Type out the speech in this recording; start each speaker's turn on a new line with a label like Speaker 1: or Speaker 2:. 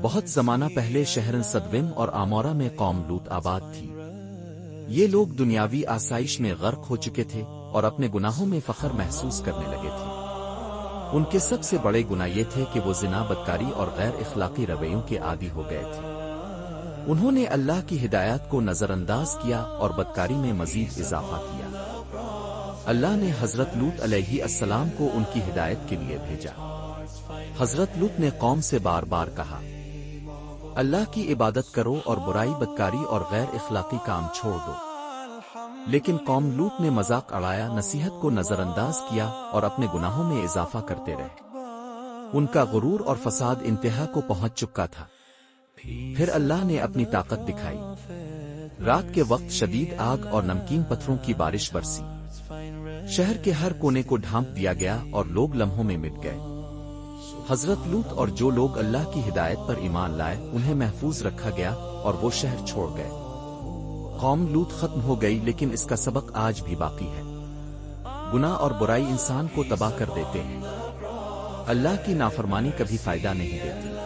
Speaker 1: بہت زمانہ پہلے شہر صدوم اور آمورا میں قوم لوط آباد تھی۔ یہ لوگ دنیاوی آسائش میں غرق ہو چکے تھے اور اپنے گناہوں میں فخر محسوس کرنے لگے تھے۔ ان کے سب سے بڑے گناہ یہ تھے کہ وہ زنا، بدکاری اور غیر اخلاقی رویوں کے عادی ہو گئے تھے۔ انہوں نے اللہ کی ہدایات کو نظر انداز کیا اور بدکاری میں مزید اضافہ کیا۔ اللہ نے حضرت لوط علیہ السلام کو ان کی ہدایت کے لیے بھیجا۔ حضرت لوط نے قوم سے بار بار کہا، اللہ کی عبادت کرو اور برائی، بدکاری اور غیر اخلاقی کام چھوڑ دو۔ لیکن قوم لوط نے مذاق اڑایا، نصیحت کو نظر انداز کیا اور اپنے گناہوں میں اضافہ کرتے رہے۔ ان کا غرور اور فساد انتہا کو پہنچ چکا تھا۔ پھر اللہ نے اپنی طاقت دکھائی۔ رات کے وقت شدید آگ اور نمکین پتھروں کی بارش برسی۔ شہر کے ہر کونے کو ڈھانپ دیا گیا اور لوگ لمحوں میں مٹ گئے۔ حضرت لوط اور جو لوگ اللہ کی ہدایت پر ایمان لائے انہیں محفوظ رکھا گیا اور وہ شہر چھوڑ گئے۔ قوم لوط ختم ہو گئی، لیکن اس کا سبق آج بھی باقی ہے۔ گناہ اور برائی انسان کو تباہ کر دیتے ہیں۔ اللہ کی نافرمانی کبھی فائدہ نہیں دیتی۔